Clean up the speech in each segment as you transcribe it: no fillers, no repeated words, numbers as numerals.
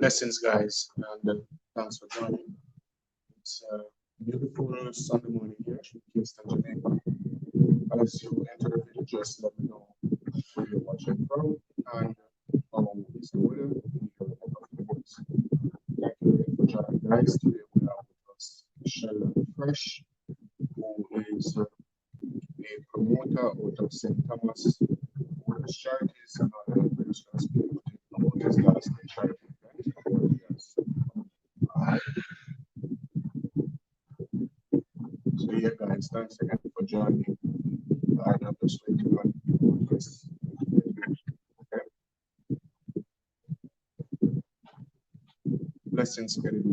Blessings, guys, and thanks for joining. It's a beautiful Sunday morning here in Kingston, Jamaica. As you enter the video, just let me know where you're watching from and how long is the weather in your neck of the woods. Thank you again for joining, guys. Today we have with us Sheldon Fresh, who is a promoter out of St. Thomas, one of his charities, and other various people to promote his last day charity event. So yeah, guys, thanks again for joining. I'm just waiting on this. Okay. Blessings, get it.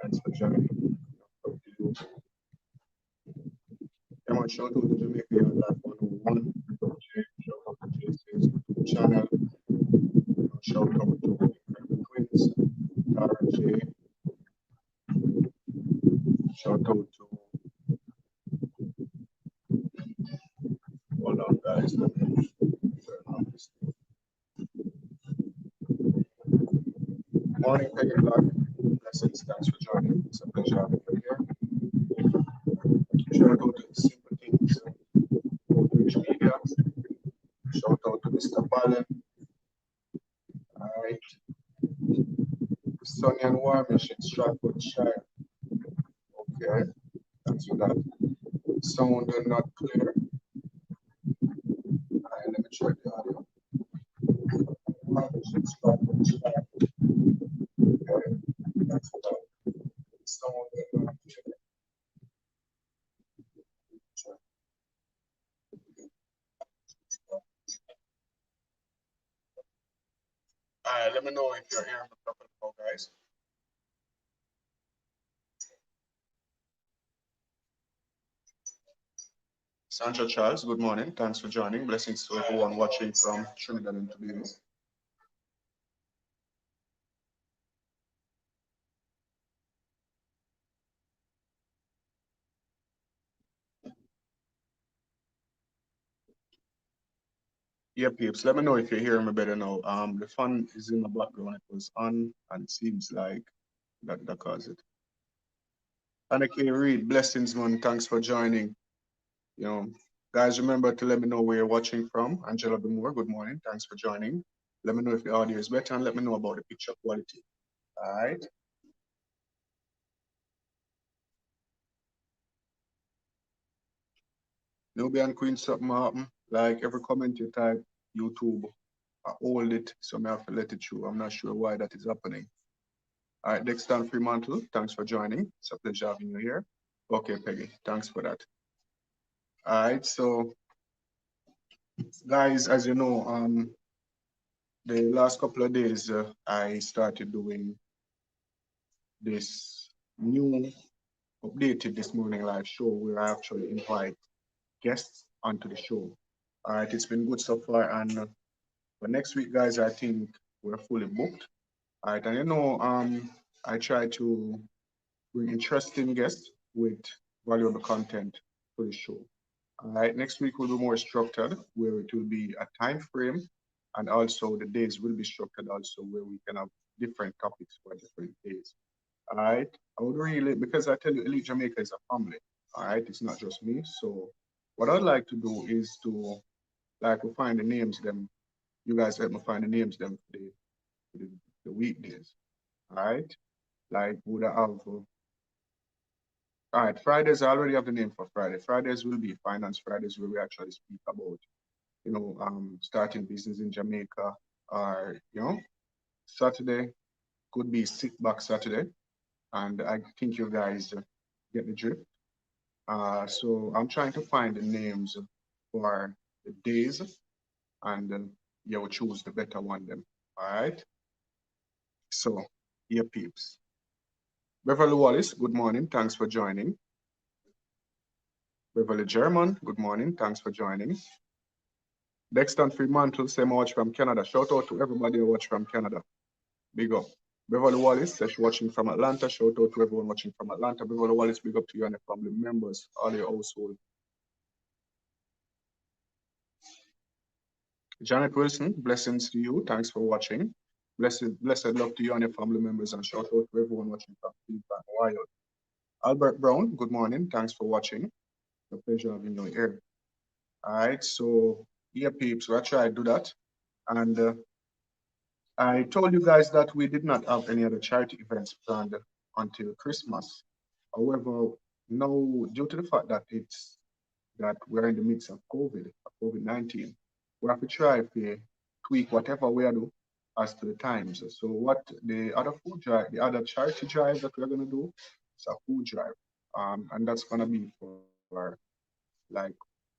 Thanks for joining. Come on, shout out to Jamaica Live 101. Shout out to JC's YouTube channel. Shout out to Twins, RJ. Shout out to hold on, guys. Let me turn on this. Morning, Peggy Black. Blessings, thanks for joining. It's a pleasure having you here. Shout out to Simple Things, Outreach Media. Shout out to Mr. Ballen. All right. Sunny and warmish in Stratfordshire. Okay, thanks for that. Sound not clear. All right, let me check the audio. Warmish in Stratfordshire. Okay, thanks for that. Sound not clear. All right, let me know if you're hearing me properly now, guys. Sandra Charles, good morning. Thanks for joining. Blessings to everyone watching from Trinidad and Tobago. Yeah, peeps, let me know if you're hearing me better now. The fan is in the background. It was on, and it seems like that caused it. Annika Reed, blessings, man. Thanks for joining. You know, guys, remember to let me know where you're watching from. Angela Bimore, good morning. Thanks for joining. Let me know if the audio is better and let me know about the picture quality. All right. Nubian Queen, something happen. Like every comment you type, YouTube, I hold it, so I have to let it through. I'm not sure why that is happening. All right, Dexter Fremantle, thanks for joining. It's a pleasure having you here. Okay, Peggy, thanks for that. All right, so guys, as you know, the last couple of days, I started doing this new updated This Morning Live show where I actually invite guests onto the show. All right, it's been good so far, and for next week, guys, I think we're fully booked. All right, and you know, I try to bring interesting guests with valuable content for the show. All right, next week will be more structured, where it will be a time frame, and also the days will be structured also where we can have different topics for different days. All right, I would really, because I tell you, Elite Jamaica is a family. All right, it's not just me. So what I'd like to do is to, like, we find the names them. You guys help me find the names them for the weekdays. All right, like would I have? All right, Fridays, I already have the name for Friday. Fridays will be Finance Fridays, where we actually speak about, you know, starting business in Jamaica, or, you know, Saturday could be Sit Back Saturday. And I think you guys get the drift. So I'm trying to find the names for the days, and then you will choose the better one then. All right. So, yeah, peeps. Beverly Wallace, good morning. Thanks for joining. Beverly German, good morning. Thanks for joining. Dexter Fremantle, same watch from Canada. Shout out to everybody who watch from Canada. Big up. Beverly Wallace, that's watching from Atlanta. Shout out to everyone watching from Atlanta. Beverly Wallace, big up to you and the family members, all your household. Janet Wilson, blessings to you. Thanks for watching. Blessed love to you and your family members, and shout out to everyone watching from Philippine Wild. Albert Brown, good morning. Thanks for watching. A pleasure having you here. All right, so yeah, peeps, we'll try to do that. And I told you guys that we did not have any other charity events planned until Christmas. However, now due to the fact that we're in the midst of COVID-19, we have to try to tweak whatever we do as to the times. So what the other charity drive that we're gonna do is a food drive, and that's gonna be for like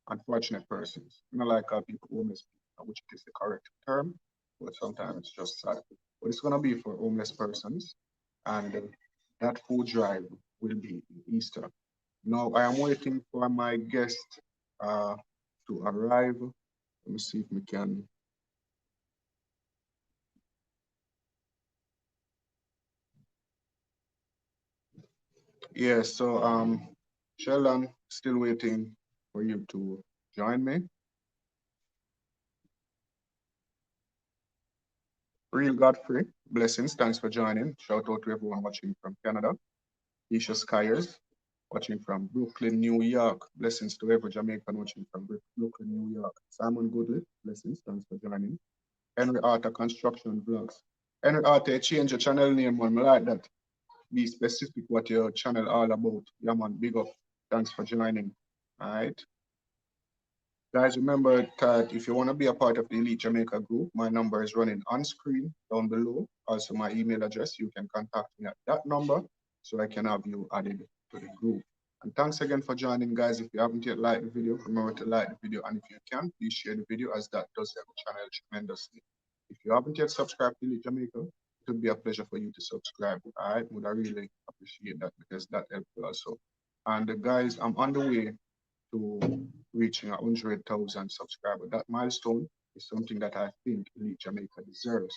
unfortunate persons, like people, homeless people, which is the correct term, but sometimes it's just sad. But it's gonna be for homeless persons, and that food drive will be Easter. Now I am waiting for my guest uh, to arrive. Let me see if we can. Yeah, so Sheldon, still waiting for you to join me. Real Godfrey, blessings. Thanks for joining. Shout out to everyone watching from Canada. Isha Skyers, watching from Brooklyn, New York. Blessings to every Jamaican watching from Brooklyn, New York. Simon Goodley, blessings. Thanks for joining. Henry Arthur Construction Vlogs. Henry Arthur, change your channel name, man. I like that. Be specific what your channel all about. Yeah, man. Big up. Thanks for joining. All right. Guys, remember that if you want to be a part of the Elite Jamaica group, my number is running on screen down below. Also, my email address, you can contact me at that number so I can have you added to the group. And thanks again for joining, guys. If you haven't yet liked the video, remember to like the video. And if you can, please share the video as that does help the channel tremendously. If you haven't yet subscribed to Elite Jamaica, it would be a pleasure for you to subscribe. All right, would I really appreciate that because that helps also. And guys, I'm on the way to reaching 100,000 subscribers. That milestone is something that I think Elite Jamaica deserves.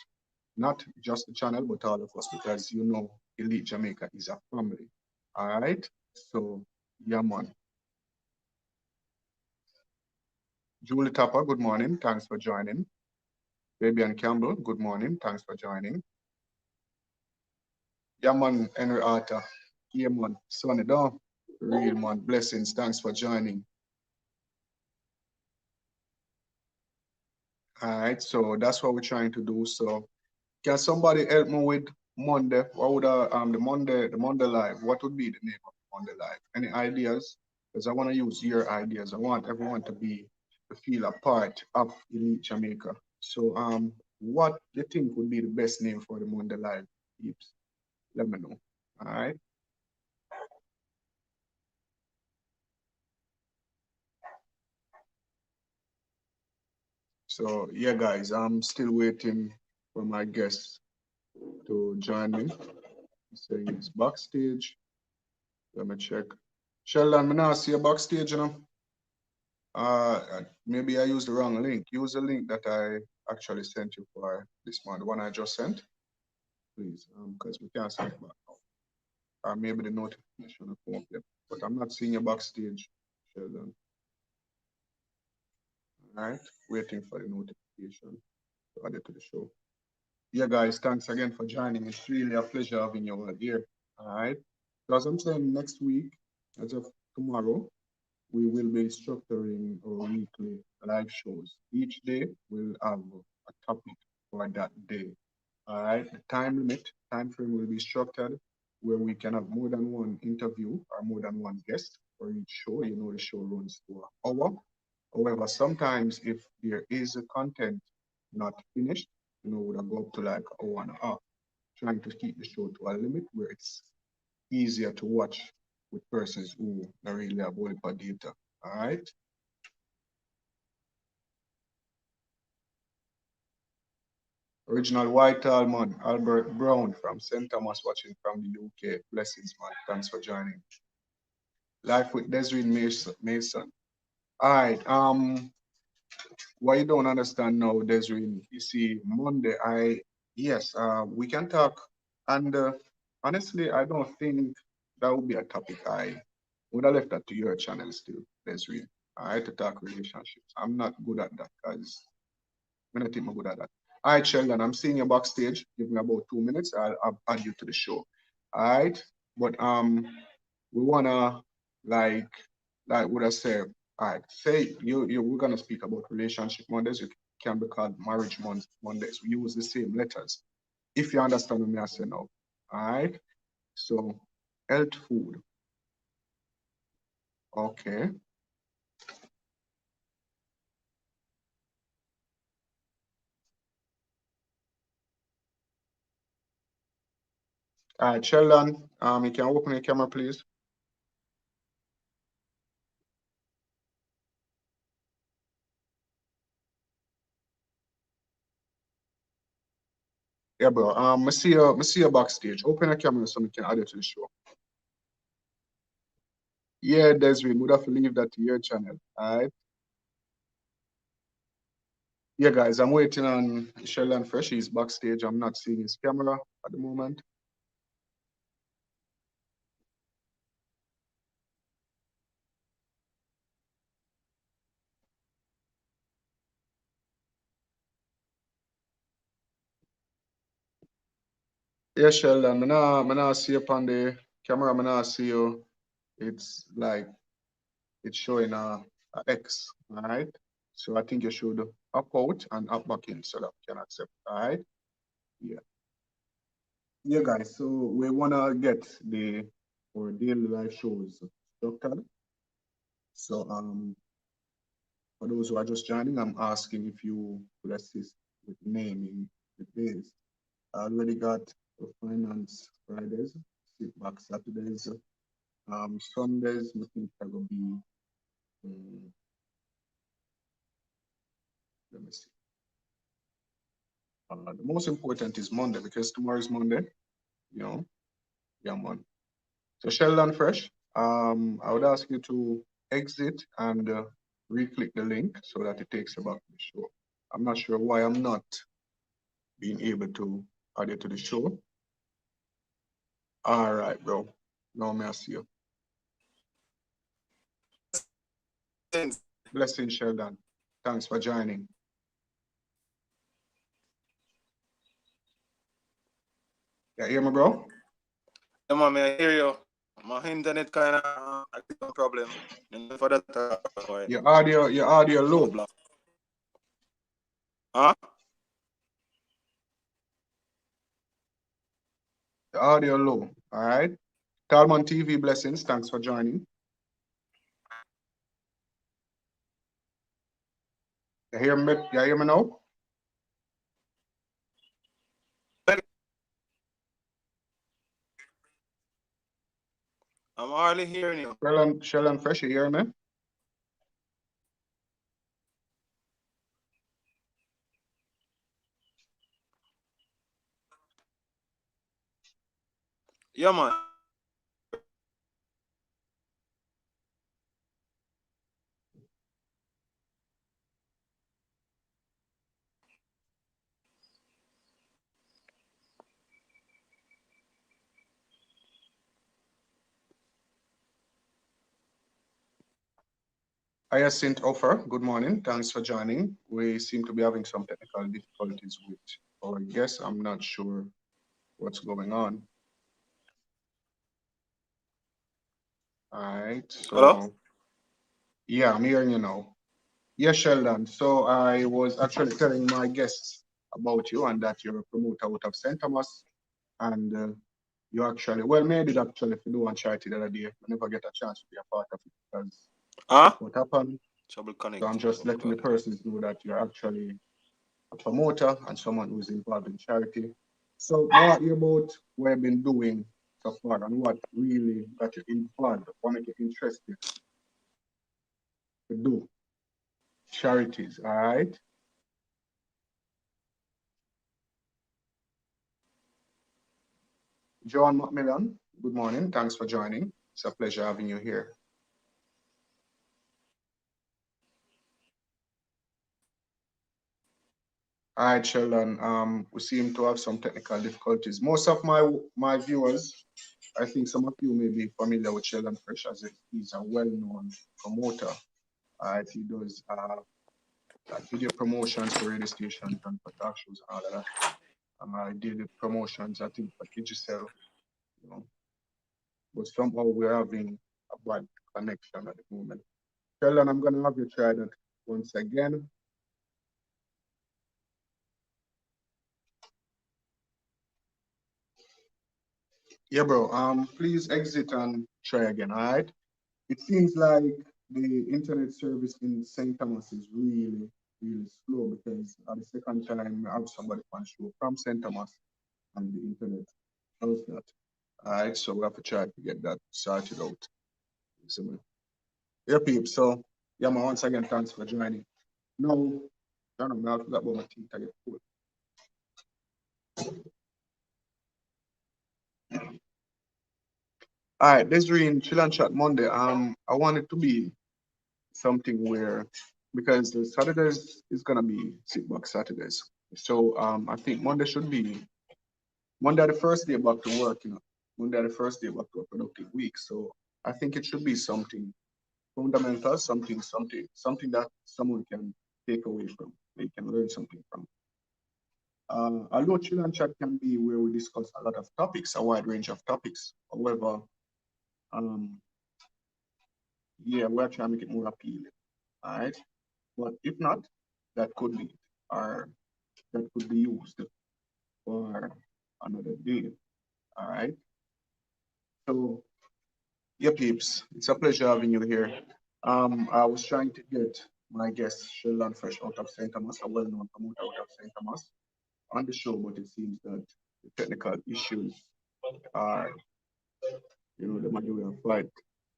Not just the channel, but all of us, because Elite Jamaica is a family. All right. So, yeah, man. Julie Tapper, good morning. Thanks for joining. Fabian Campbell, good morning. Thanks for joining. Yeah, man. Henry Arthur. Yeah, man. Sonny Dawn. Real man. Blessings. Thanks for joining. All right. So that's what we're trying to do. So can somebody help me with Monday? What would the Monday live? What would be the name of the Monday live? Any ideas? Because I want to use your ideas. I want everyone to feel a part of Elite Jamaica. So what do you think would be the best name for the Monday live? Peeps? Let me know. All right. So yeah, guys, I'm still waiting for my guests to join me. Saying it's backstage. Let me check. Sheldon, me not see you backstage, maybe I used the wrong link. Use the link that I actually sent you for this one, the one I just sent, please, because we can't send it back now. Or maybe the notification will come up yet. But I'm not seeing you backstage, Sheldon. All right, waiting for the notification to add it to the show. Yeah, guys, thanks again for joining. It's really a pleasure having you all here. All right. So as I'm saying, next week, as of tomorrow, we will be structuring our weekly live shows. Each day we'll have a topic for that day. All right. The time frame will be structured where we can have more than one interview or more than one guest for each show. The show runs to an hour. However, sometimes if there is a content not finished, we'll go up to like a 1 hour, trying to keep the show to a limit where it's easier to watch with persons who don't really have all the data. All right. Original Whitehall man, Albert Brown from St. Thomas watching from the UK. Blessings, man. Thanks for joining. Life with Desiree Mason. All right. What you don't understand now, Desiree, you see, Monday, yes, we can talk. And honestly, I don't think that would be a topic I would have left that to your channel still, Desiree. I to talk relationships. I'm not good at that, guys. I'm not think I'm good at that. All right, Sheldon, I'm seeing you backstage. Give me about 2 minutes. I'll add you to the show. All right, but we wanna like what I say. All right, say we're gonna speak about relationship Mondays. It can be called marriage Mondays. We use the same letters. If you understand what I say now. All right. So health food. Okay. All right, Sheldon. You can open your camera, please. Yeah, bro. I see you backstage. Open your camera so we can add you to the show. Yeah, Desiree, would have to leave that to your channel. All right. Yeah, guys, I'm waiting on Sheldon Fresh. He's backstage. I'm not seeing his camera at the moment. Yeah, Sheldon, I not see you on the camera. I not see you. It's like it's showing a X. All right. So I think you should up out and up back in so that we can accept. All right. Yeah. Yeah, guys. So we wanna get the our daily life shows structured. So for those who are just joining, I'm asking if you could assist with naming the days. I already got the finance Fridays, sit back Saturdays, Sundays. I think that will be. Um, let me see. The most important is Monday because tomorrow is Monday. You know, yeah, man. So Sheldon Fresh, I would ask you to exit and re-click the link so that it takes you back to the show. I'm not sure why I'm not being able to add you to the show. All right, bro. Now may I see you. Blessing, Sheldon. Thanks for joining. Yeah, hear me, bro? Yeah, man, I hear you. My internet kind of a problem. And for that, Your audio low. Huh? The audio low. All right. Talmon TV, blessings. Thanks for joining. You hear me? You hear me now? I'm hardly hearing you. Sheldon Fresh, you hear me? Yeah, man. Hyacinth Offer, good morning. Thanks for joining. We seem to be having some technical difficulties with our guest. I'm not sure what's going on. All right. So, Hello? yeah, I'm hearing you now. Yes, Sheldon. So I was actually telling my guests about you and that you're a promoter out of St. Thomas. And you actually, well, maybe actually if you do on charity the other day, I never get a chance to be a part of it because Huh? what happened. Trouble So I'm connecting. just letting the persons know that you're actually a promoter and someone who's involved in charity. So what you about what you've been doing so far and what really got you involved, what make you interested to do charities, all right? John Macmillan, good morning. Thanks for joining. It's a pleasure having you here. All right, Sheldon. We seem to have some technical difficulties. Most of my viewers, I think some of you may be familiar with Sheldon Fresh as he's a well-known promoter. He does like video promotions for radio stations and for talk shows and all of that. I did the promotions, I think, for Digicel, you know, but somehow we're having a bad connection at the moment. Sheldon, I'm gonna have you try that once again. Yeah, bro. Please exit and try again. All right. It seems like the internet service in St. Thomas is really, really slow because at the second time I have somebody on show from St. Thomas and the internet knows that. All right, so we have to try to get that sorted out. So, yeah, peeps. So, yeah, man, once again, thanks for joining. No, I don't know, I forgot about my teeth. I get full. All right, this in Chill and Chat Monday. I want it to be something where because the Saturdays is gonna be sit back Saturdays. So I think Monday should be Monday the first day back to work, you know. Monday the first day back to a productive week. So I think it should be something fundamental, something that someone can take away from, they can learn something from. Although chill and chat can be where we discuss a lot of topics, a wide range of topics. However, um, yeah, we're trying to make it more appealing. All right. But if not, that could be, or that could be used for another day. All right. So, yeah, peeps, it's a pleasure having you here. I was trying to get my guest Sheldon Fresh out of St. Thomas, a well-known promoter out of St. Thomas, on the show, but it seems that the technical issues are, you know, the way of flight.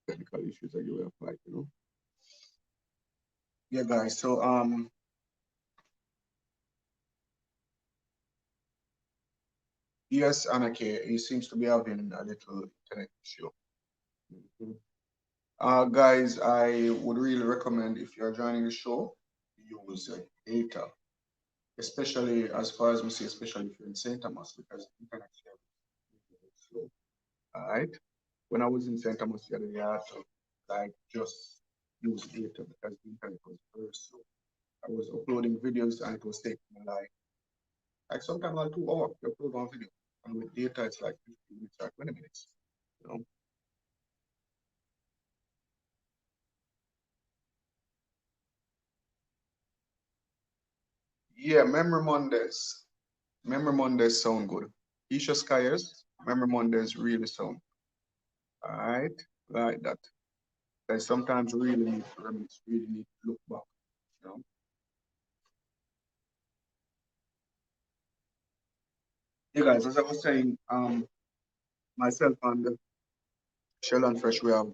Technical issues are the way of flight, you know. Yeah, guys. So, yes, Anake, he seems to be having a little internet issue. Mhm. Guys, I would really recommend if you're joining the show, use data, especially as far as we see, especially if you're in St. Thomas, because internet service is slow. All right. When I was in St. Thomas the other day, I had to like just use data because the internet was very slow. I was uploading videos and it was taking me like sometimes like 2 hours to upload one video. And with data, it's like 15 minutes or 20 minutes. You know? Yeah, Memory Mondays. Memory Mondays sound good. Isha Skiers, Memory Mondays really sound. All right, like that. Because sometimes we really need to reminisce, really need to look back. You know? Yeah, guys, as I was saying, myself and Sheldon Fresh, we have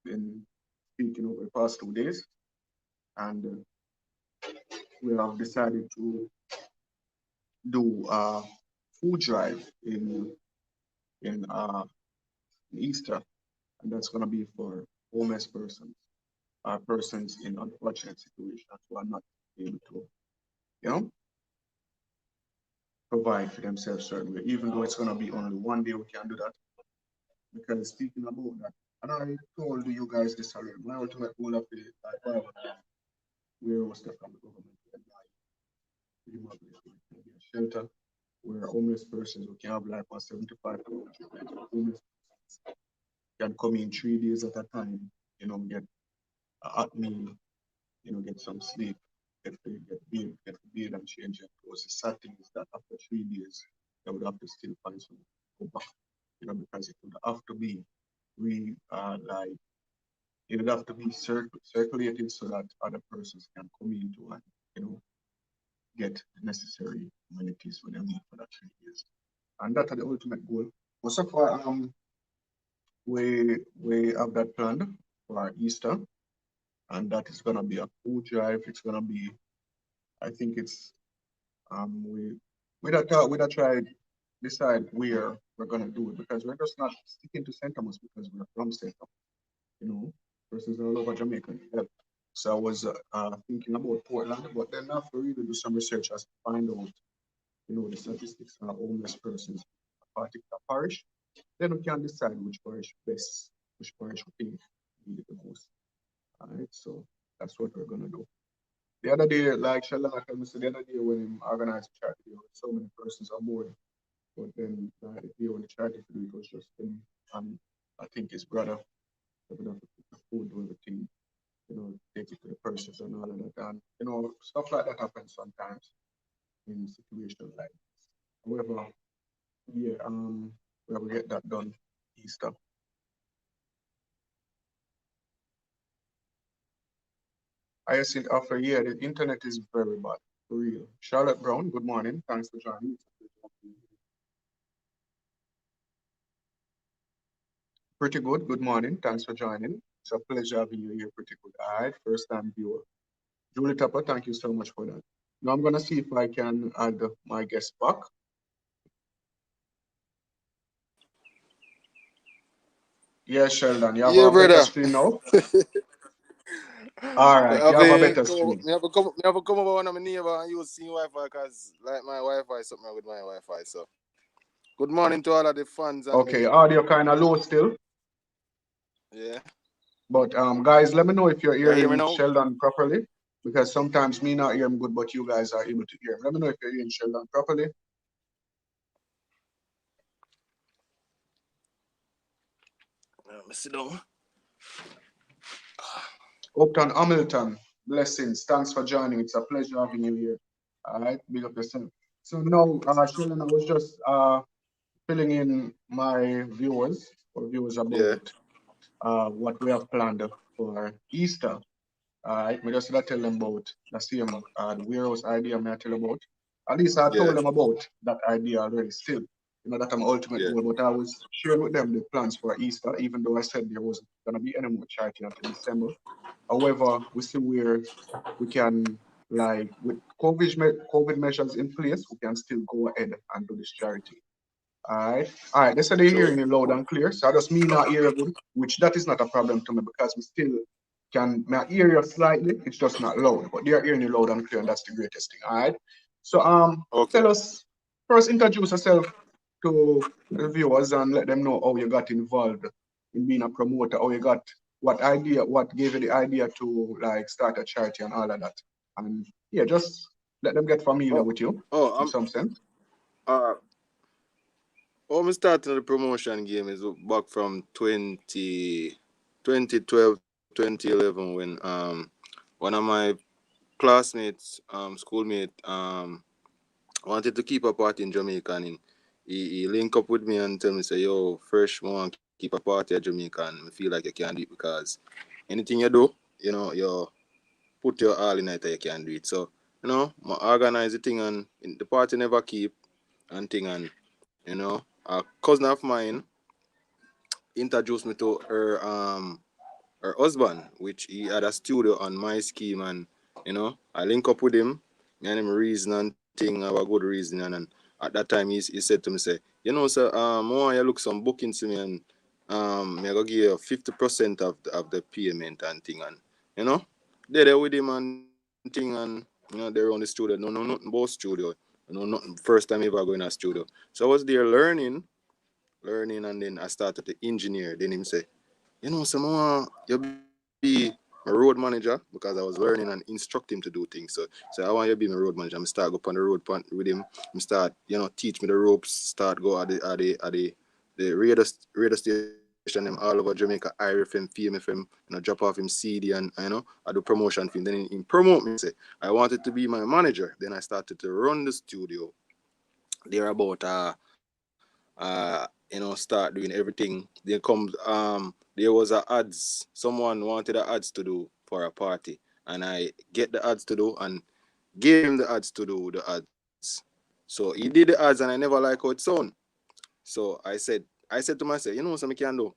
been speaking over the past 2 days, and we have decided to do a food drive in Easter, and that's gonna be for homeless persons, persons in unfortunate situations who are not able to, you know, provide for themselves certain way. Even though it's gonna be only one day, we can do that. Because speaking about that, and I told you guys this already, my ultimate goal of the where was the from the government to be a shelter where homeless persons who can have like 175 to 100 homeless can come in 3 days at a time, you know, get a hot meal, you know, get some sleep, get beard and change their clothes. The sad thing is that after 3 days, they would have to still find some go back, you know, because it would have to be like it would have to be circulated so that other persons can come into and you know get the necessary amenities for them need for that 3 days. And that's the ultimate goal. But so far, we have that planned for Easter, and that is gonna be a food drive. It's gonna be, I think it's we that try decide where we're gonna do it because we're just not sticking to St. Thomas because we're from St. Thomas, you know, versus all over Jamaica. Yeah. So I was thinking about Portland, but then I have to really do some research as to find out, you know, the statistics of homeless persons in a particular parish. Then we can decide which parish best, which parish we think need it the most. All right, so that's what we're gonna do. the other day, like Sheldon I told me, so the other day when him organized the charity, there were so many persons on board. But then the day when the charity for it was just him and I think his brother, they would have to put the food and everything, take it to the persons and all of that. And stuff like that happens sometimes in situations like this. However, yeah, we will get that done Easter. I see after a year, the internet is very bad, for real. Charlotte Brown, good morning. Thanks for joining. Pretty good. Good morning. Thanks for joining. It's a pleasure having you here. Pretty good. All right. First time viewer. Julie Tupper, thank you so much for that. Now I'm going to see if I can add my guest back. Yes, Sheldon, you have Yeah, a better brother. screen now? All right. You have a better screen. Me have to come over one of my neighbor and use same Wi-Fi because like my Wi-Fi is something with my Wi-Fi. So good morning to all of the fans and Okay. the Audio kind of low still. yeah. But guys, let me know if you're You hear me hearing now? Sheldon properly. Because sometimes me not hear him good, but you guys are able to hear him. Let me know if you're hearing Sheldon properly. Let me sit down. Upton Hamilton, blessings. Thanks for joining. It's a pleasure having you here. All right, big up yourself. So now, Sheldon, I was just filling in my viewers Yeah, about what we have planned for Easter. All right, me just tell them about the same warehouse idea me I tell about. At least I yeah, told them about that idea already. Still, that I'm ultimate yeah. goal, but I was sharing with them the plans for Easter, even though I said there wasn't gonna be any more charity until December. However, we see where we can, like, with COVID measures in place, we can still go ahead and do this charity. All right. They said they're True. hearing you loud and clear. So I just mean not hear you good, which that is not a problem to me because we still can may hear you slightly. It's just not loud, but they're hearing you loud and clear, and that's the greatest thing. All right. So Okay. tell us first, introduce yourself to the viewers and let them know how you got involved in being a promoter, how you got what gave you the idea to like start a charity and all of that. And yeah, just let them get familiar Oh, with you oh, in some sense. uh, oh, me starting the promotion game is back from 2012, 2011 when one of my classmates, schoolmate, wanted to keep a party in Jamaica and he link up with me and tell me say, yo, first I want to keep a party at Jamaica and I feel like you can do it because anything you do, you put your all in it you can do it. So, I organize the thing and the party never keep and thing and a cousin of mine introduced me to her husband, which he had a studio on my scheme, and I link up with him, and him reason and thing have a good reason, and at that time he said to me, say, sir, I want you look some bookings to me, and me I go give you 50% of the payment and thing, and you know, they there with him and thing, and they're on the studio, no nothing about studio, nothing first time ever going to studio, so I was there learning, and then I started to engineer. Then him say, someone you be my road manager because I was learning and instruct him to do things. So I want you to be my road manager. I start go up on the road with him. I start, teach me the ropes. Start go at the radio station them all over Jamaica, IRFM, PMFM. Drop off him CD and I do promotion for him. Then he promote me. Say I wanted to be my manager. Then I started to run the studio. There about start doing everything. Then comes there was a ads. Someone wanted the ads to do for a party, and I get the ads to do and gave him the ads to do the ads. So he did the ads, and I never like how it sound. So I said to myself, something I can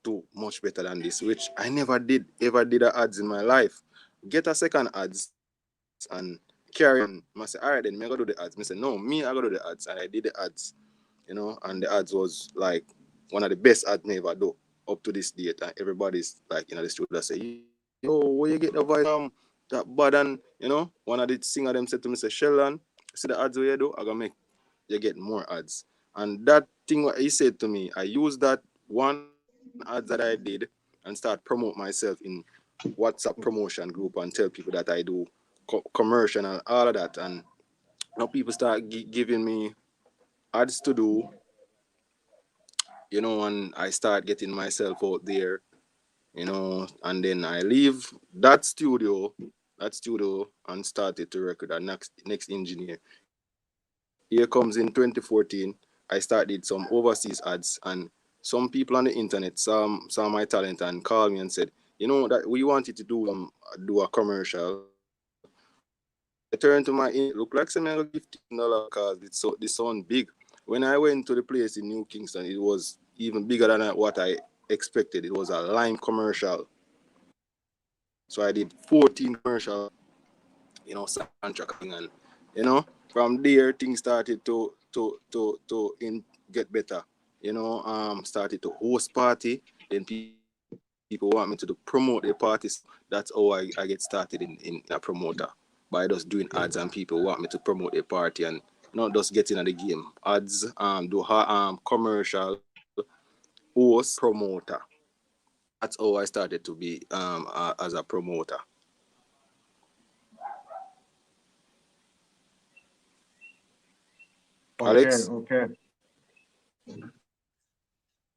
do much better than this, which I never did ever did the ads in my life. Get a second ads and carry on. I say, all right, then me I go do the ads. I said, no, me I go do the ads, and I did the ads. And the ads was like one of the best ads me ever do up to this date. And everybody's like the studio say, yo, where you get the voice from? That bad and one of the singer them said to me, say, Sheldon, see the ads where you do, I gonna make you get more ads. And that thing what he said to me, I used that one ads that I did and start promote myself in WhatsApp promotion group and tell people that I do commercial and all of that. And now people start giving me ads to do, and I start getting myself out there, and then I leave that studio and started to record a next engineer. Here comes in 2014. I started some overseas ads, and some people on the internet saw my talent and called me and said, that we wanted to do a commercial. I turned to my email, look like some I give $15 because this sound big. When I went to the place in New Kingston, it was even bigger than what I expected. It was a Lime commercial. So I did 14 commercial, soundtrack and thing, and from there things started to get better. Started to host party. Then people want me to promote their party. So that's how I get started in a promoter, by just doing ads and people want me to promote their party and not just getting at the game. Ads, commercial, host, promoter. That's how I started to be as a promoter. Okay, Alex? okay.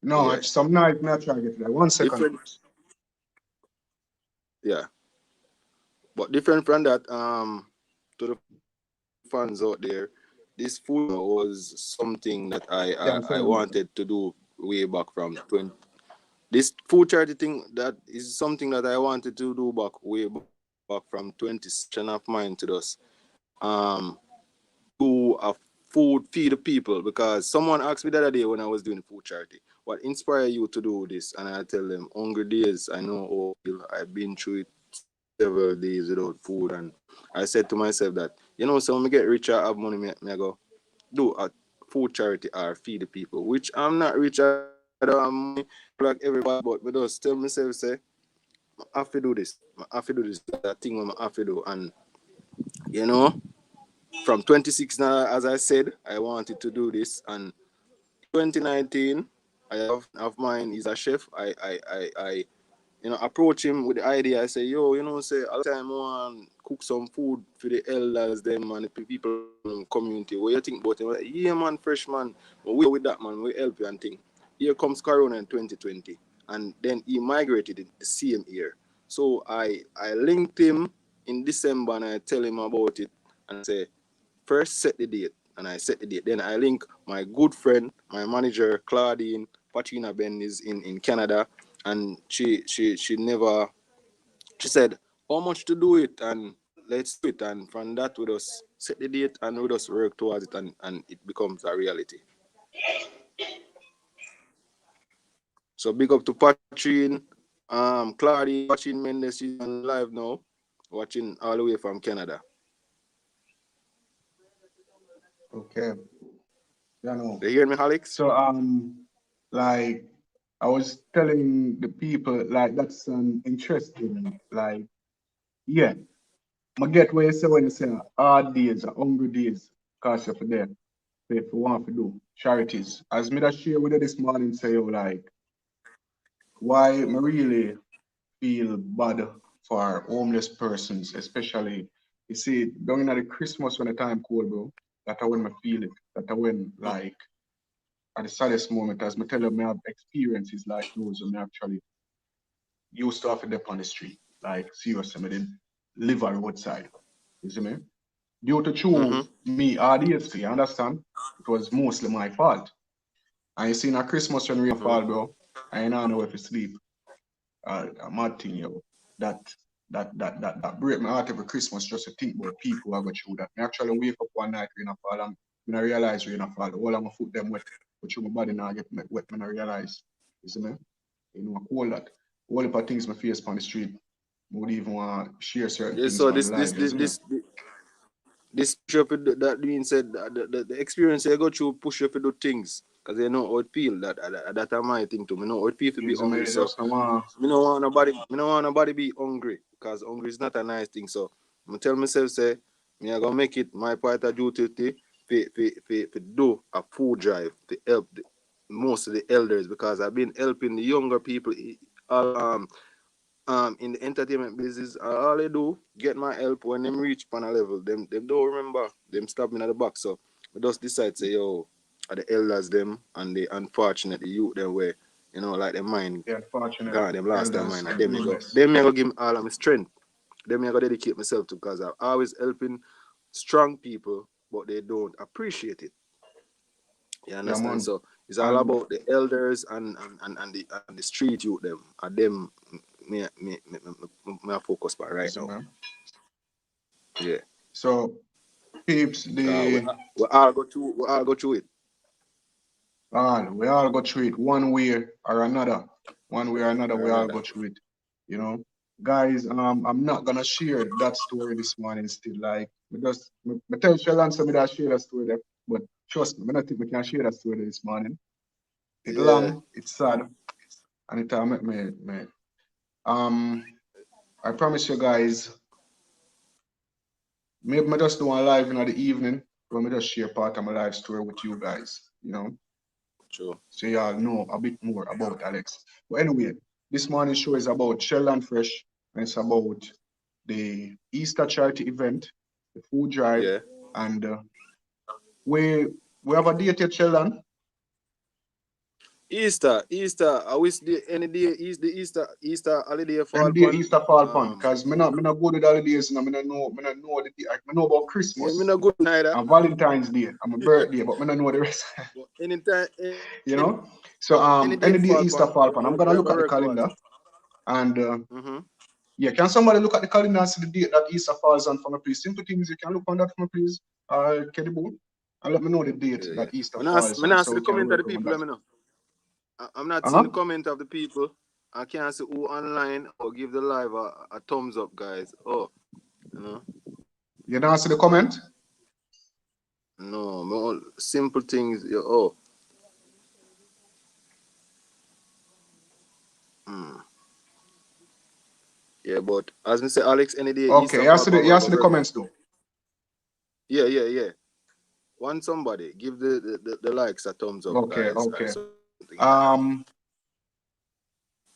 No, Yeah. it's some night me I try to get to that. 1 second. Different, yeah. But different from that, to the fans out there, this food channel was something that I Yeah, I'm saying wanted to do way back from 20. This food charity thing, that is something that I wanted to do way back from 2016. Passion of mine to just um do a food feed the people, because someone asked me the other day when I was doing food charity, what inspired you to do this? And I tell them, hungry days. I know how I feel. I've been through it several days without food, and I said to myself that, so when I get rich, I have money, me I go do a food charity or feed the people. Which I'm not rich, I don't have money like everybody, but me just tell myself, say, I have to do this. I have to do this. That thing I have to do. And you know, from 26 now, as I said, I wanted to do this. And in 2019, I have a friend of mine. He's a chef. I approach him with the idea. I say, yo, say a lot of time I want cook some food for the elders, them, and the people in the community. What you think about it? Like, yeah, man, fresh man. But we with that, man. We help you and thing. Here comes Corona in 2020, and then he migrated in the same year. So I linked him in December and I tell him about it and I say, first set the date, and I set the date. Then I link my good friend, my manager Claudine Patrina Ben is in Canada, and she never, she said how much to do it, and let's do it. And from that we just set the date and we just work towards it, and it becomes a reality. So big up to Patrine, Claudine Mendes. She's on live now, watching all the way from Canada. okay. You know. You hear me, Alex? So like I was telling the people, like that's an interesting, like, yeah. I get what you say when you say hard days, hungry days, cause you're for there, if you want to do charities. As me that share with you this morning, say you like why me really feel bad for homeless persons, especially you see during the Christmas when the time cold, bro. That I when I feel it. That I when like at the saddest moment, as me tell you, me have experiences like those when me actually used to have to dip on the street. Like seriously, me did live on roadside. You see me? Due to Mm-hmm. true me ADHD, you understand? It was mostly my fault. And you see, in a Christmas when rain Mm-hmm. fall, bro, I ain't know where to sleep. A mad thing, yo. That that break my heart every Christmas just to think about people who are going through that. I actually wake up one night rain a fall and when I realize rain a fall, all of my foot them wet, but through my body now get wet when I realize. You see me? You know, I call that. All the things my face on the street, I would even want to share certain Yeah, things so on this live, this you this see me? this this push up that being said, the experience you go through push you to do things because you know how it feel. That my thing too. Me know how it feel to be You see me? hungry. You So just don't want me no want nobody be hungry because hungry is not a nice thing. So I tell myself say me I gonna make it my part of duty to do a food drive to help most of the elders, because I've been helping the younger people all in the entertainment business, all they do get my help when them reach pan a level. Them don't remember them stab me at the back. So I just decide say yo, are the elders them and the unfortunate the youth them where like their mind The unfortunate gone, them lost their elders, mind. the And them me go, rulers. them me go give me all of my strength. Them me go dedicate myself to because I'm always helping strong people, but they don't appreciate it. You Yeah, understand? man. So it's all And about the elders and the street youth them. And them me focus on right listen, now. man. Yeah. So peeps, We, we all go through it. we all go through it one way or another. One way or another, Or we all another. go through it. You know, guys. I'm not gonna share that story this morning. Still, like, me tell Sheldon some that share that story there, but trust me, I don't think we can share that story this morning. It's Yeah. long, it's sad, and it make me. Um, I promise you guys, maybe I just do a live in the evening where I just share part of my life story with you guys. True. So y'all know a bit more about Alex. But anyway, this morning's show is about Sheldon Fresh, and it's about the Easter charity event, the food drive, Yeah. and we we have a date yet, Sheldon, Easter. I wish any day is the Easter holiday fall and the upon. Easter fall upon, cause me not go to the holidays, and me not know the I know about Yeah, me Christmas not good neither. and Valentine's Day and my birthday, but me not know the rest. But anytime you know. So any any date day fall Easter upon, fall upon, I'm gonna where look my at the work was. calendar and Mm-hmm. yeah, can somebody look at the calendar and see the date that Easter falls on for me, please? Simple things, you can look on that for me, please. Kelly Boo, and let me know the date Yeah, yeah. that Easter Me falls on not so see the we can comment of work the around people. that. Let me know. I'm not seeing Uh-huh. the comment of the people. I can't see who online or give the live a thumbs up, guys. Oh, you know. You don't see the comment? No, simple things. Oh, hmm. Yeah, but as me say, Alex, any day Okay, Easter fall upon you where see my the work. comments though. Yeah, yeah, yeah. Want somebody give the likes a thumbs up, Okay, guys, or okay. something like that. Um,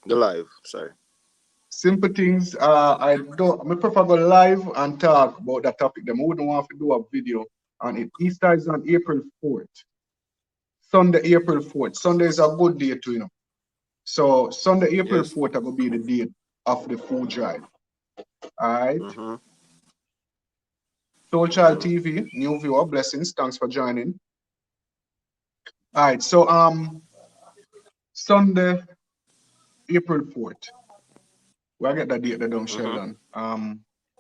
The live, sorry. simple things. I prefer go live and talk about that topic. Them wouldn't want to do a video on it. Easter is on April 4th. Sunday, April 4th. Sunday is a good day too, So Sunday, April Yes. 4th, will be the date of the food drive. All right. Mm-hmm. Soul Child Mm-hmm. TV, new viewer, blessings. Thanks for joining. All right. So Sunday, April 4th. We'll get that date down, Mm-hmm. Sheldon.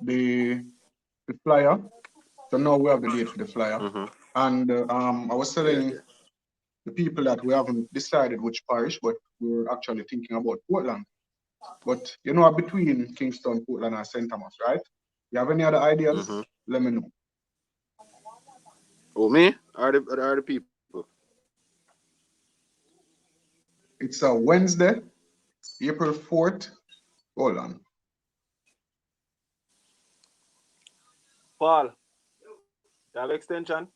The the flyer. So now we have the date for the flyer. Mm-hmm. And I was Yeah, telling yeah. the people that we haven't decided which parish, but we're actually thinking about Portland. But between Kingston, Portland, and St. Thomas, right? You have any other ideas? Mm-hmm. Let me know. Oh, me? Are the people? It's a Wednesday, April 4th. Hold on. Paul, you have extension?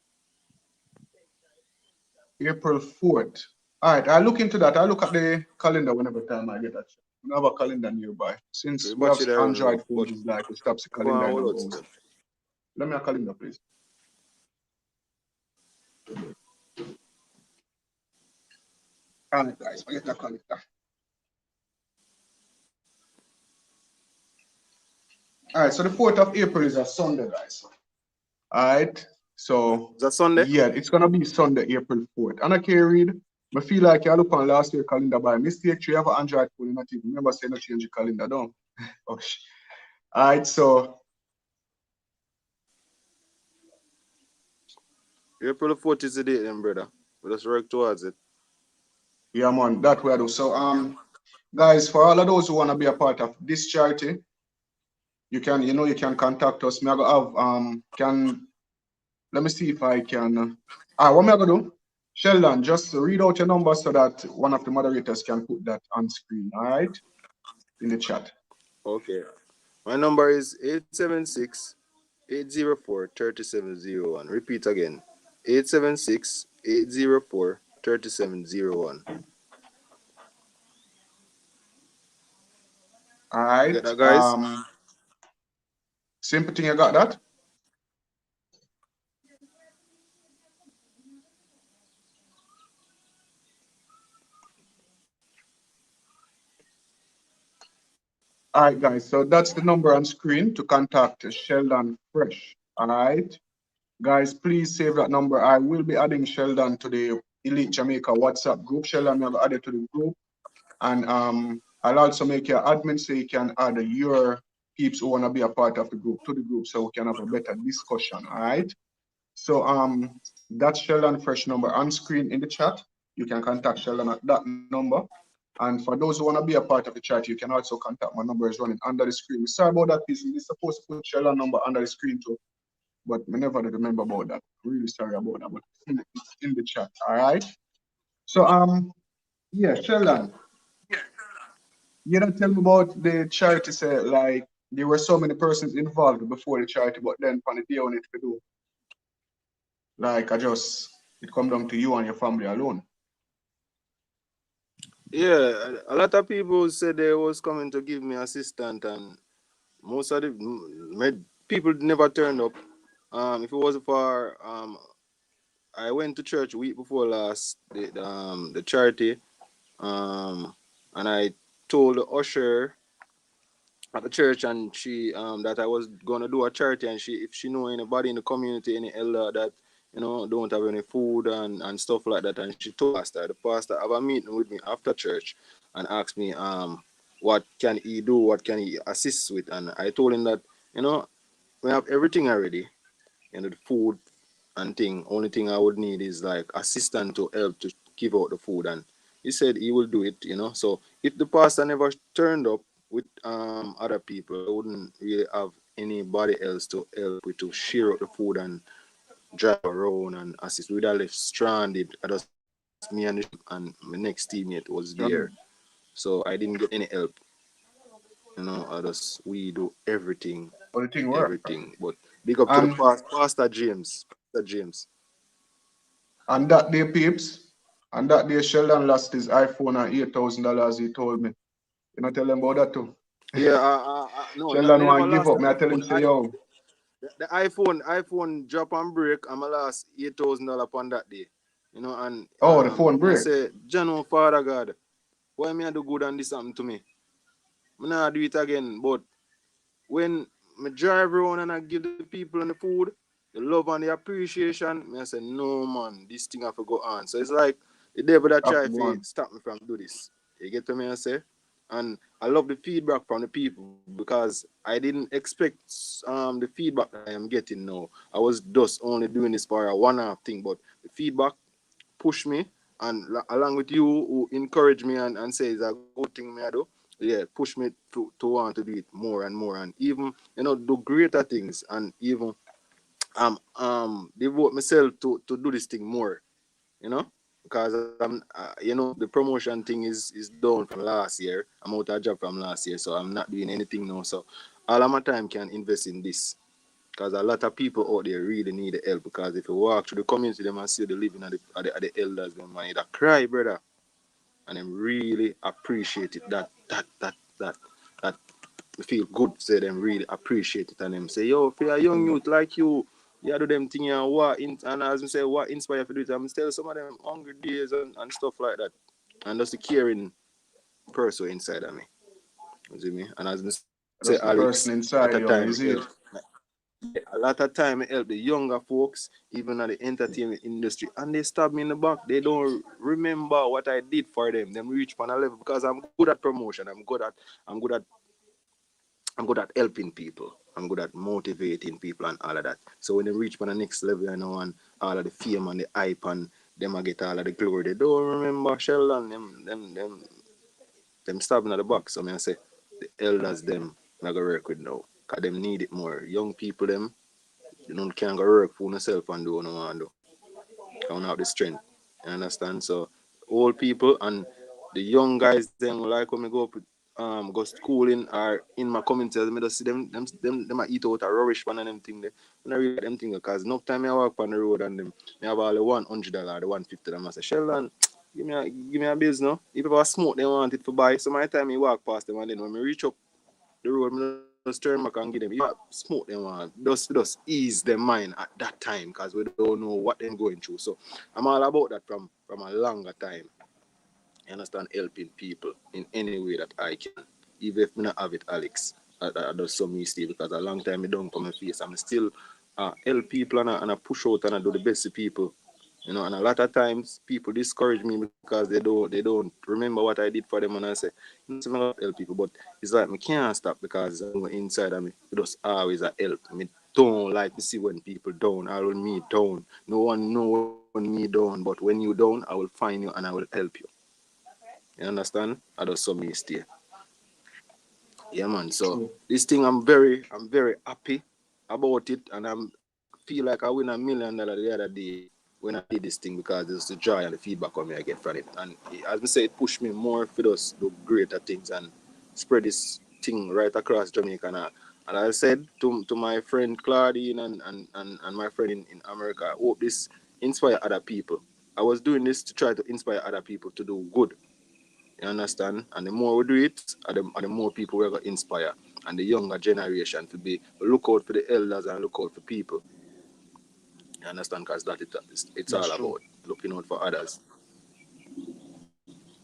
April 4th. All right, I'll look into that. I'll look at the calendar whenever time I get that. We have a calendar nearby. Since We we have watch it around now. Android phones, But it's like it stops the go calendar on, in the hold out browser. still. Let me a calendar, please. All right, guys, I get that calendar. All right, so the 4th of April is a Sunday, guys. All right, so Is that Sunday? yeah, it's gonna be Sunday, April 4th. And I can read. I feel like you look on last year calendar by mistake. You have an Android phone, not even remember saying not change the calendar, don't? Oh, all right, so April 4th is the date, then, brother. We just work towards it. yeah, man, that way I do. So guys, for all of those who wanna be a part of this charity, you can contact us. Me I go have can let me see if I can. What am I gonna do? Sheldon, just read out your number so that one of the moderators can put that on screen. All right, in the chat. Okay. My number is 876-804-3701. Repeat again. 876-804-3701. All You get right. that, guys? Simple thing, you got that? All right, guys. So that's the number on screen to contact Sheldon Fresh. All right. Guys, please save that number. I will be adding Sheldon to the Elite Jamaica WhatsApp group. Sheldon will be added to the group. And I'll also make you admin so you can add your peeps who want to be a part of the group to the group so we can have a better discussion. All right. So that's Sheldon Fresh number on screen in the chat. You can contact Sheldon at that number. And for those who want to be a part of the chat, you can also contact my number is running under the screen. Sorry about that piece. We're supposed to put Sheldon number under the screen too, but we never did remember about that. Really sorry about that, but it's in the chat. All right. So yeah, Sheldon, you don't tell me about the charity say like there were so many persons involved before the charity, but then on the day on it to do, like I just it come down to you and your family alone. Yeah, a lot of people said they was coming to give me assistance, and most of the people never turned up. If it wasn't for I went to church week before last, the charity, um, and I told the usher at the church, and she that I was gonna do a charity, and she if she know anybody in the community, any elder that don't have any food and stuff like that, and she told the pastor have a meeting with me after church and asked me what can he do, what can he assist with, and I told him that we have everything already, the food and thing. Only thing I would need is like assistant to help to give out the food, and he said he will do it. So if the pastor never turned up with other people, I wouldn't really have anybody else to help with to share out the food and drive around and assist. We'd have left stranded. Just me and the and my next teammate was there, Stranded. so I didn't get any help. I just we do everything, But the thing work. everything. But big up to the And Pastor James, Pastor James. and that day, peeps, and that day Sheldon lost his iPhone and $8,000, he told me. You know tell them about that too. Yeah, no, not, Sheldon me never want to give lost up. the Me I tell him iPhone. say yo, The iPhone drop and break. I'm a last $8,000 upon that day. And oh the phone I break. say, Jano, Father God, why me I do good and this happen to me? Me not do it again. But when me drive around and I give the people and the food, the love and the appreciation, me I say, no man, this thing have to go on. So it's like the devil that Have try to go to on. stop me from do this. You get what me I say? And I love the feedback from the people because I didn't expect the feedback that I am getting now. I was just only doing this for a one-off thing, but the feedback push me and along with you who encourage me and say it's a good thing me I do, yeah, push me to want to do it more and more and even do greater things and even devote myself to do this thing more, you know because the promotion thing is done from last year. I'm out of job from last year, so I'm not doing anything now, so all of my time can invest in this because a lot of people out there really need the help. Because if you walk through the community, them and see the living at the elders, them man, you cry, brother, and them really appreciate it. That feel good. Say them really appreciate it, and them say, yo, for a young youth like you do them thing and and as I say, what inspire you to do it. I'm still some of them hungry days and stuff like that, and that's the caring person inside of me. You see me? And as I say, That's the Alex, person at a time inside I you, help. is it? Yeah, a lot of time I help the younger folks, even at the entertainment industry, and they stab me in the back. They don't remember what I did for them. Them reach on a level because I'm good at promotion. I'm good at I'm good at helping people. I'm good at motivating people and all of that. So when they reach on the next level, and all of the fame and the hype and them I get all of the glory, they don't remember Sheldon, them stabbing at the back. So I say the elders them I go work with now. Cause them need it more. Young people them, can't go work for themselves and do what they want to do. Don't have the strength. You understand? So old people and the young guys them like when we go schooling or in my community, I just see them I eat out a rubbish one and them thing there. When I read them thing because enough time I walk on the road and them I have all the $100, the 150 them I say, Sheldon, give me a bills no. If I smoke they want it for buy. So my time I walk past them and then when I reach up the road, I just turn back and give them, yeah, smoke them on. Just ease their mind at that time because we don't know what they're going through. So I'm all about that from a longer time. You understand? Helping people in any way that I can. Even if I not have it, Alex. I do some mistake because a long time I don't come and face. I'm still help people and I push out and I do the best to people. You know, and a lot of times people discourage me because they don't remember what I did for them, and I say, you know, so I help people, but it's like I can't stop because I'm inside of me. It just always a help. I mean, don't like to see when people down or when me down. No one know when me down, but when you down, I will find you and I will help you. You understand? I just saw me stay. Yeah, man. So True. this thing, I'm very happy about it, and I feel like I win $1 million the other day when I did this thing because it's the joy and the feedback I get from it. And as I say, it pushed me more for us do greater things and spread this thing right across Jamaica. And I said to my friend Claudine and my friend in America, I hope this inspire other people. I was doing this to try to inspire other people to do good. You understand? And the more we do it, and the more people we're going to inspire. And the younger generation to be look out for the elders and look out for people. You understand? Because it's That's all true. about looking out for others.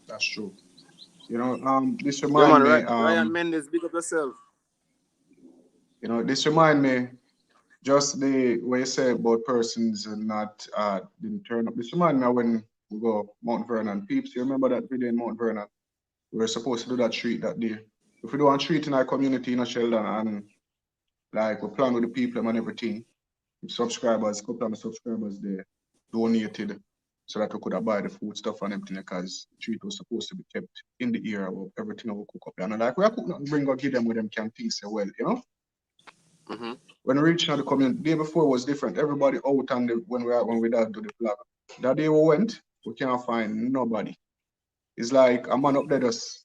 That's true. This Yeah, man. remind me, Ryan Mendes, big up yourself. this remind me just the way you say about persons and not didn't turn up. This remind me of when we go Mount Vernon. Peeps, you remember that video in Mount Vernon? We were supposed to do that treat that day. If we do a treat in our community in Sheldon and like we plan with the people and everything, subscribers, couple of subscribers they donated so that we could have buy the food stuff and everything because the treat was supposed to be kept in the area of everything we cook up. And like we could not bring or give them with them can think so well, you know? Mm-hmm. When we reached out the community, the day before was different. Everybody out and when we dive to the flag. That day we went, we can't find nobody. It's like a man up there just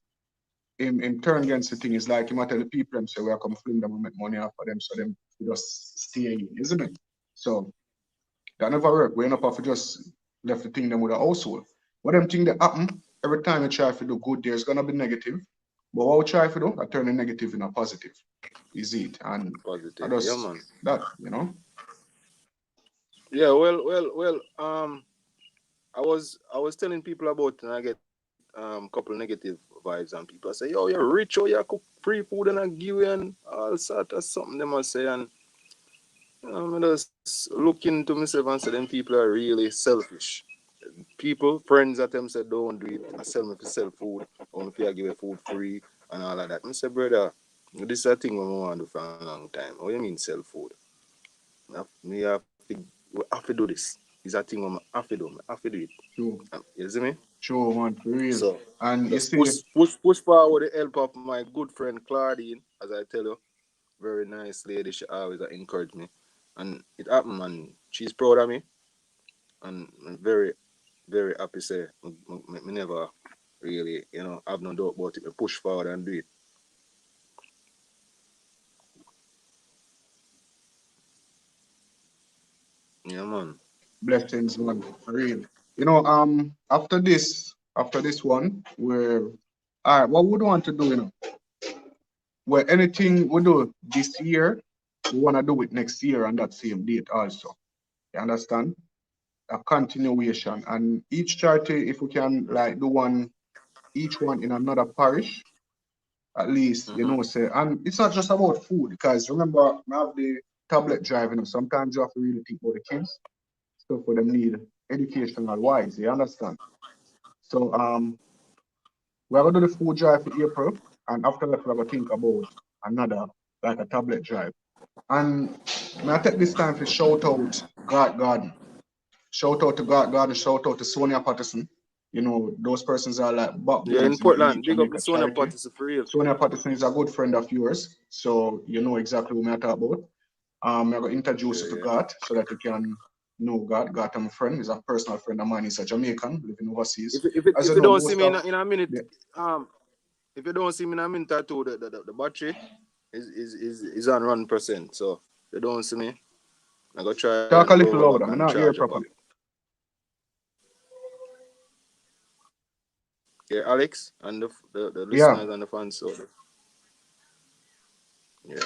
him turn against the thing. It's like he might tell the people them say we are come film them and make money off of them so them just stay in, isn't it? So that never work. We end up have to just left the thing them with a household. What them thing that happen, every time you try to do good, there's gonna be negative. But what we try to do, I turn the negative in a positive. Is it? And I Positive. Yeah, just man. that. Yeah, well. I was telling people about it and I get couple negative vibes and people say, yo, you're rich or you cook free food and I give you and all sort of something they must say and I just look into myself and say them people are really selfish. People, friends at them said don't do it. I sell me for sell food or if I give you food free and all of that. I say, brother, this is a thing we want to do for a long time. What do you mean sell food? Me have to do this. It's a thing we have to do. I have to do it. True, You see me? true, man, for real. So And you just see, push forward the help of my good friend Claudine, as I tell you. Very nice lady. She always encourage me. And it happened and she's proud of me. And I'm very, very happy say me never really, have no doubt about it. Me push forward and do it. Yeah man. blessings, man, for real. After this one, we're all right. What we want to do, where anything we do this year, we want to do it next year on that same date also. You understand? A continuation, and each charity, if we can like do one, each one in another parish, at least Mm-hmm. say. And it's not just about food, because remember, I have the tablet drive. Sometimes you have to really think about the kids, stuff for them need educational wise. You understand? So we're gonna do the food drive for April, and after that we're gonna think about another like a tablet drive. And may I take this time to shout out God Garden. Shout out to God Garden, shout out to Sonia Patterson. Those persons are like Yeah, in backbones in the Elite Portland, big up the Jamaica Sona charity. parties for real. Sonia Patterson is a good friend of yours, so you know exactly what I'm talking about. I'm going to introduce Yeah, you to yeah. God so that you can know God. God, I'm a friend, he's a personal friend of mine. He's a Jamaican living If overseas. if it, As if you you know, don't see most me of in a minute, the um, if you don't see me in a minute or two, the battery is on 1%. So if you don't see me, I go try and talk a go little back louder. and I'm not charge hear up again. properly. Yeah, Alex and the Yeah, listeners and the fans. So Yeah.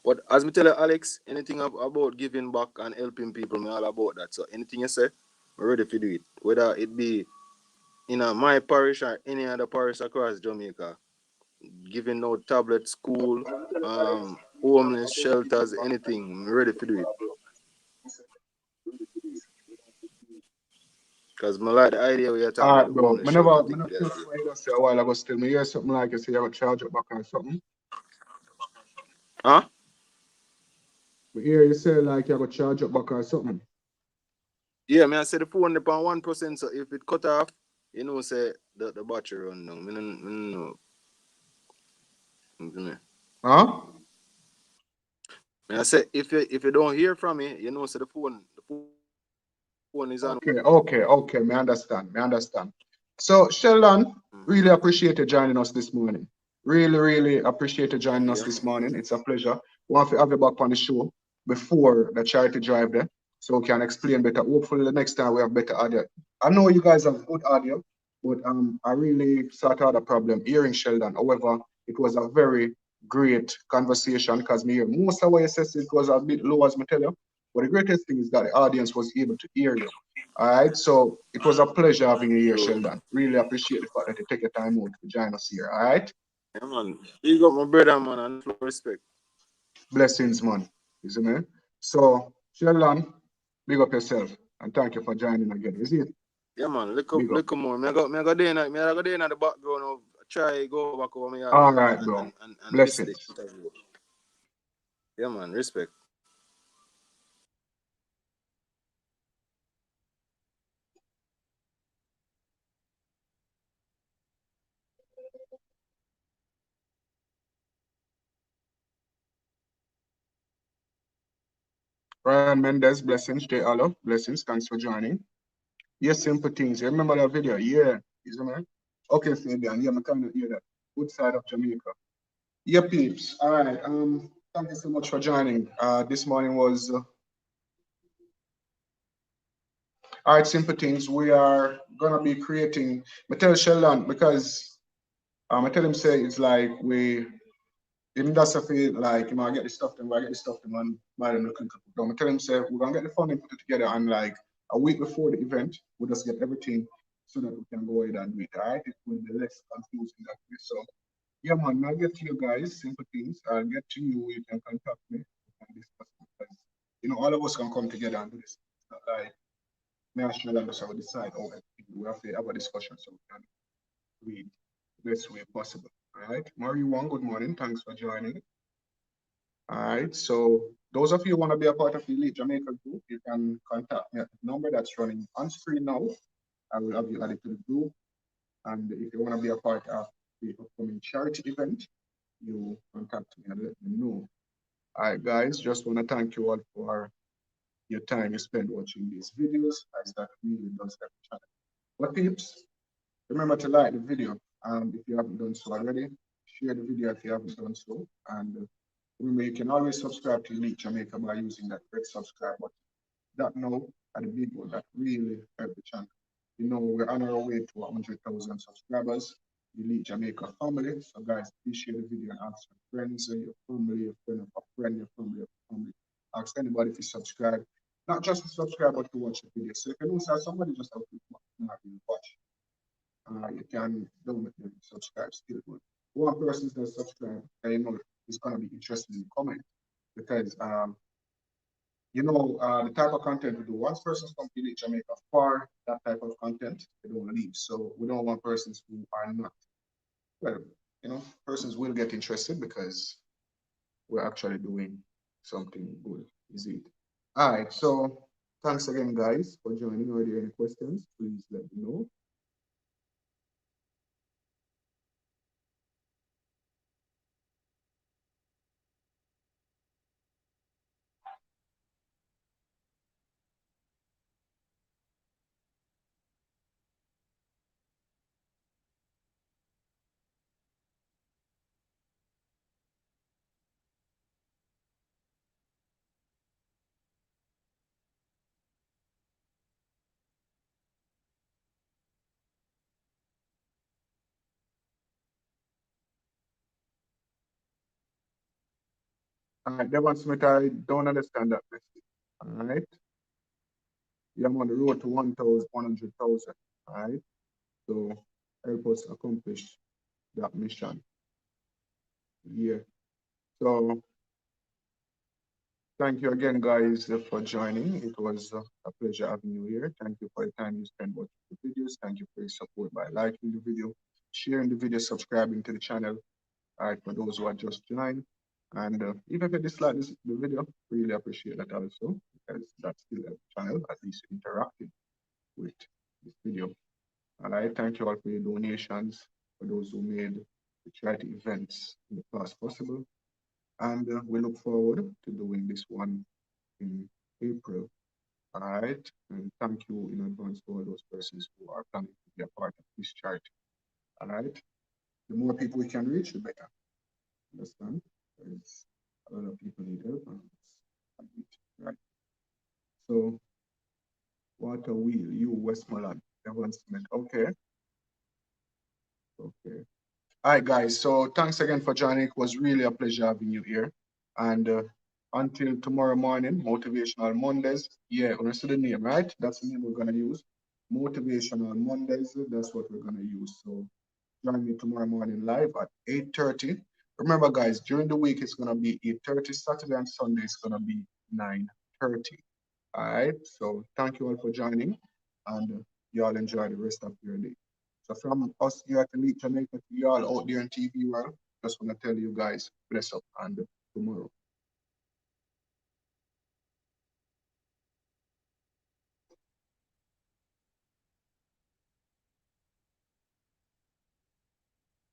But as me tell you, Alex, anything about giving back and helping people, me all about that. So anything you say, I'm ready to do it. Whether it be in my parish or any other parish across Jamaica, giving out tablets, school, homeless shelters, anything, I'm ready to do it. Because I like the idea we are talking Alright, about the bro. homeless shelter Me thing never there hear as well. what you just say a while ago still. Me hear something like you say you have a charge up back or something. Huh? Me hear you say like you have a charge up back or something. Yeah, me I say the phone depend 1%, so if it cut off, say the battery run down. Me no know. Huh? Me I say if you don't hear from me, say the phone is on 1%. Okay. Me understand. Me understand. So, Sheldon, really appreciate you joining us this morning. Really appreciate you joining us Yeah, this man. morning. It's a pleasure. Want to have you back on the show before the charity drive there, so we can explain better. Hopefully, the next time we have better audio. I know you guys have good audio, but I really sort out a problem hearing Sheldon. However, it was a very great conversation because me hear most of what you said it was a bit low as me tell you. But the greatest thing is that the audience was able to hear you. All right, so it was a pleasure having you here, True. Sheldon. Really appreciate the fact that you take your time out to join us here. All right, Yeah, man. Big up my brother, man, and full respect. blessings, man. You see me? So, Sheldon, big up yourself and thank you for joining again. You see it? Yeah, man. Big up. Look more. Me I go there in the background of try go back over my yard All and right, and, bro. and, and, and listen the Blessings. interview. Yeah, man. Respect. Ryan Mendez, blessings. Jay Allo, blessings. Thanks for joining. Yes, simple things. You remember that video? Yeah. You see me? Okay, Fabian. Yeah, I kind of hear that. Good side of Jamaica. Yeah, peeps. All right. Thank you so much for joining. This morning was all right. Simple things. We are gonna be creating. I tell Sheldon because I tell him say it's like we even that's a feel like I get the stuff then I get the stuff then man buy them looking down. I tell him say we're gonna get the funding put it together and like a week before the event we'll just get everything so that we can go ahead and do it. All right. It will be less confusing that way. So yeah, man, I'll get to you guys, simple things. I'll get to you, you can contact me and discuss it because, all of us can come together and do this. It's not like me and Sheldon just have to decide, we have to have a discussion so we can read the best way possible. All right. Marie Wong, good morning. Thanks for joining. All right. So those of you who want to be a part of the Elite Jamaica group, you can contact me at the number that's running on screen now. I will have you added to the group. And if you want to be a part of the upcoming charity event, you contact me and let me know. All right, guys, just want to thank you all for your time you spent watching these videos, as that really does help the channel. But peeps, remember to like the video if you haven't done so already. Share the video if you haven't done so. And remember, you can always subscribe to Elite Jamaica by using that red subscribe button. That now are the big one that really help the channel. We're on our way to 100,000 subscribers, the Elite Jamaica family. So guys, please share the video and ask your friends, your family, your friend of a friend, your family, your family. Ask anybody to subscribe. Not just to subscribe, but to watch the video. So if you know somebody just have to not really watch, you can don't make them subscribe still. But one person does subscribe, is gonna be interested in the comment because the type of content we do. Once persons come to Jamaica for that type of content, they don't leave. So we don't want persons who are not, well, persons will get interested because we're actually doing something good. Is it? All right. So thanks again, guys, for joining. Are there any questions? Please let me know. All right, Devon Smith, I don't understand that message. All right. Yeah, I'm on the road to 1,000, 100,000. All right. So help us accomplish that mission. Yeah. So thank you again, guys, for joining. It was a pleasure having you here. Thank you for the time you spent watching the videos. Thank you for your support by liking the video, sharing the video, subscribing to the channel. All right, for those who are just joined. And even if you dislike the video, really appreciate that also, because that's still a channel, at least interacting with this video. And I thank you all for your donations, for those who made the charity events in the past possible. And we look forward to doing this one in April. All right. And thank you in advance for all those persons who are planning to be a part of this charity. All right. The more people we can reach, the better. Understand? Because a lot of people need help. Right. So, water wheel, you, Westmoreland, Devon Smith. Okay. Okay. All right, guys. So thanks again for joining. It was really a pleasure having you here. And until tomorrow morning, Motivational Mondays. Yeah, understand the name, right? That's the name we're gonna use. Motivational Mondays. That's what we're gonna use. So join me tomorrow morning live at 8:30. Remember, guys, during the week it's gonna be 8:30. Saturday and Sunday it's gonna be 9:30. All right. So thank you all for joining, and you all enjoy the rest of your day. So from us here at Elite Jamaica to you all out there in TV world, just want to tell you guys, bless up and tomorrow.